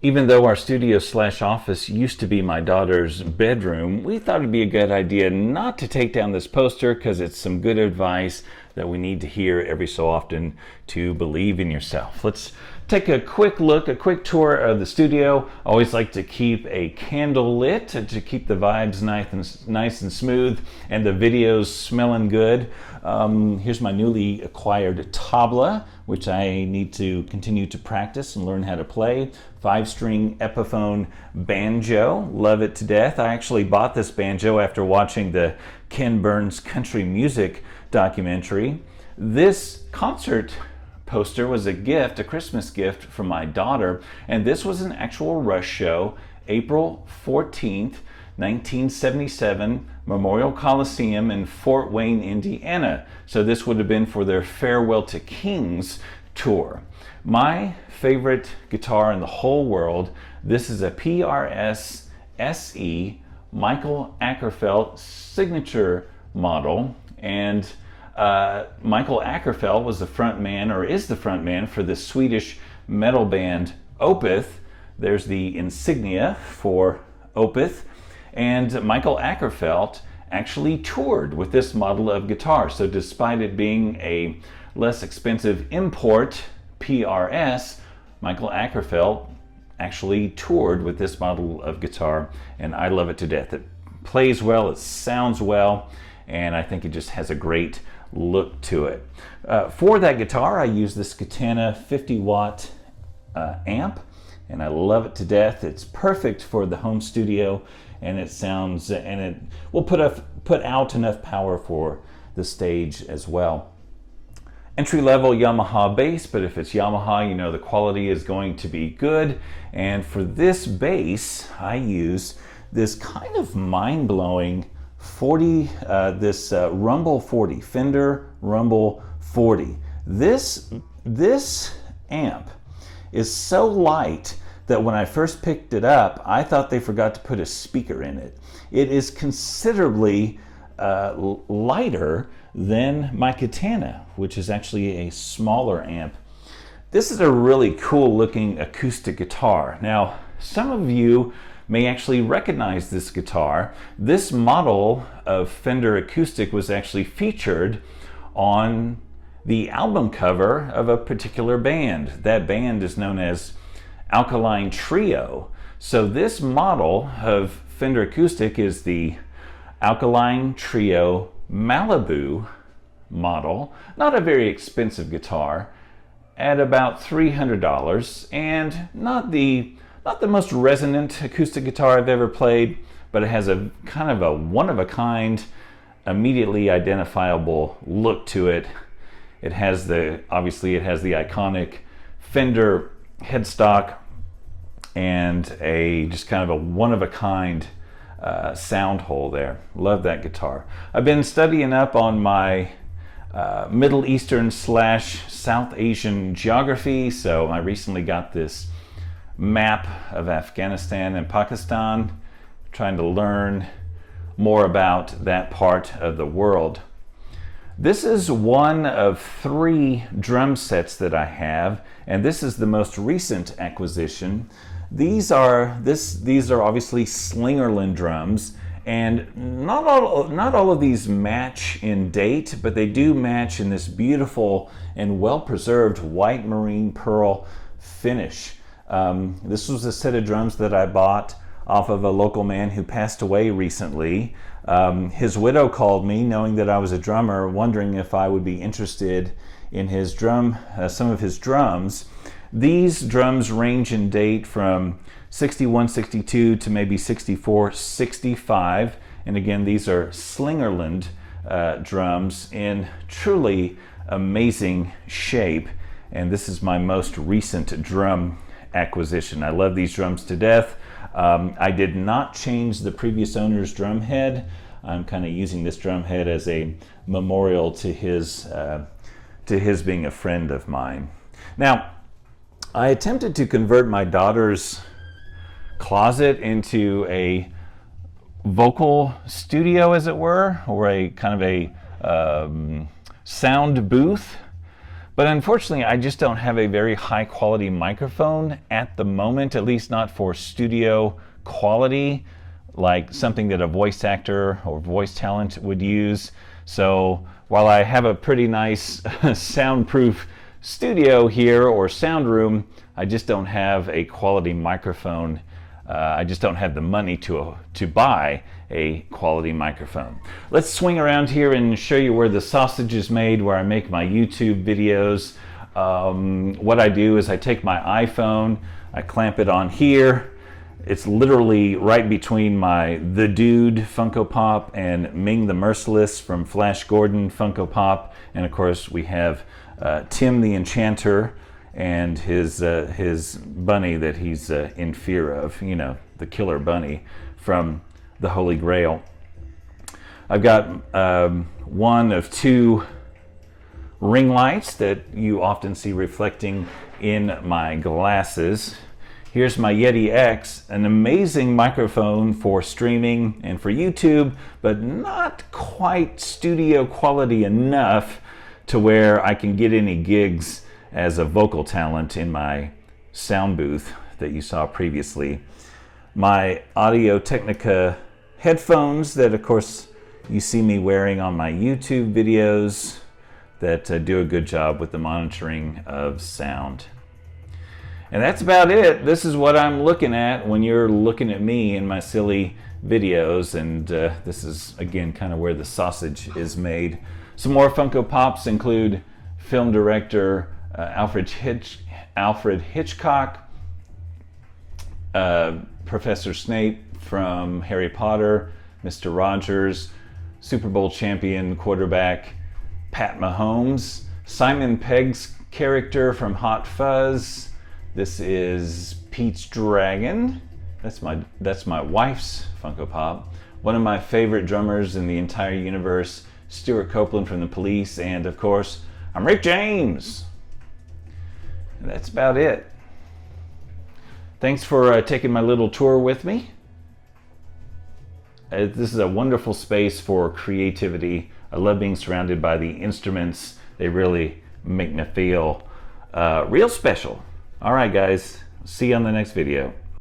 Even though our studio/office used to be my daughter's bedroom, we thought it'd be a good idea not to take down this poster because it's some good advice that we need to hear every so often to believe in yourself. Let's take a quick look, a quick tour of the studio. I always like to keep a candle lit to keep the vibes nice and smooth and the videos smelling good. Here's my newly acquired tabla, which I need to continue to practice and learn how to play. 5-string Epiphone banjo, love it to death. I actually bought this banjo after watching the Ken Burns country music documentary. This concert poster was a gift, a Christmas gift from my daughter, and this was an actual Rush show, April 14th, 1977, Memorial Coliseum in Fort Wayne, Indiana. So this would have been for their Farewell to Kings tour. My favorite guitar in the whole world, this is a PRS SE Michael Ackerfeld signature model, and Michael Ackerfeld was the front man, or is the front man, for the Swedish metal band Opeth. There's the insignia for Opeth, and Michael Ackerfeld actually toured with this model of guitar. So despite it being a less expensive import PRS, Michael Ackerfeld actually toured with this model of guitar, and I love it to death. It plays well, it sounds well, and I think it just has a great look to it. For that guitar, I use this Katana 50-watt amp, and I love it to death. It's perfect for the home studio, and it sounds, and it will put out enough power for the stage as well. Entry-level Yamaha bass, but if it's Yamaha, you know the quality is going to be good. And for this bass, I use this kind of mind-blowing 40, Rumble 40, Fender Rumble 40. This amp is so light that when I first picked it up, I thought they forgot to put a speaker in it. It is considerably lighter than my Katana, which is actually a smaller amp. This is a really cool looking acoustic guitar. Now, some of you may actually recognize this guitar. This model of Fender acoustic was actually featured on the album cover of a particular band. That band is known as Alkaline Trio. So this model of Fender acoustic is the Alkaline Trio Malibu model. Not a very expensive guitar, at about $300, and not the most resonant acoustic guitar I've ever played, but it has a kind of a one-of-a-kind, immediately identifiable look to it. It has the iconic Fender headstock and a just kind of a one-of-a-kind sound hole there. Love that guitar. I've been studying up on my Middle Eastern / South Asian geography, so I recently got this map of Afghanistan and Pakistan, trying to learn more about that part of the world. This is one of 3 drum sets that I have, and this is the most recent acquisition. These are obviously Slingerland drums, and not all of these match in date, but they do match in this beautiful and well-preserved white marine pearl finish. This was a set of drums that I bought off of a local man who passed away recently. His widow called me, knowing that I was a drummer, wondering if I would be interested in his some of his drums. These drums range in date from 61, 62 to maybe 64, 65. And again, these are Slingerland drums in truly amazing shape. And this is my most recent drum acquisition. I love these drums to death. I did not change the previous owner's drum head. I'm kind of using this drum head as a memorial to his being a friend of mine. Now, I attempted to convert my daughter's closet into a vocal studio, as it were, or a kind of a sound booth. But unfortunately, I just don't have a very high quality microphone at the moment, at least not for studio quality, like something that a voice actor or voice talent would use. So while I have a pretty nice soundproof studio here or sound room, I just don't have a quality microphone. I just don't have the money to buy a quality microphone. Let's swing around here and show you where the sausage is made, where I make my YouTube videos. What I do is I take my iPhone, I clamp it on here. It's literally right between my The Dude Funko Pop and Ming the Merciless from Flash Gordon Funko Pop. And of course we have Tim the Enchanter and his bunny that he's in fear of, you know, the killer bunny from the Holy Grail. I've got one of two ring lights that you often see reflecting in my glasses. Here's my Yeti X, an amazing microphone for streaming and for YouTube, but not quite studio quality enough to where I can get any gigs as a vocal talent in my sound booth that you saw previously. My Audio-Technica headphones that of course you see me wearing on my YouTube videos that do a good job with the monitoring of sound. And that's about it. This is what I'm looking at when you're looking at me in my silly videos, and this is again kind of where the sausage is made. Some more Funko Pops include film director Alfred Hitchcock, Professor Snape from Harry Potter, Mr. Rogers, Super Bowl champion quarterback Pat Mahomes, Simon Pegg's character from Hot Fuzz. This is Pete's Dragon. That's my wife's Funko Pop. One of my favorite drummers in the entire universe, Stuart Copeland from The Police, and of course, I'm Rick James. And that's about it. Thanks for taking my little tour with me. This is a wonderful space for creativity. I love being surrounded by the instruments. They really make me feel real special. All right, guys. See you on the next video.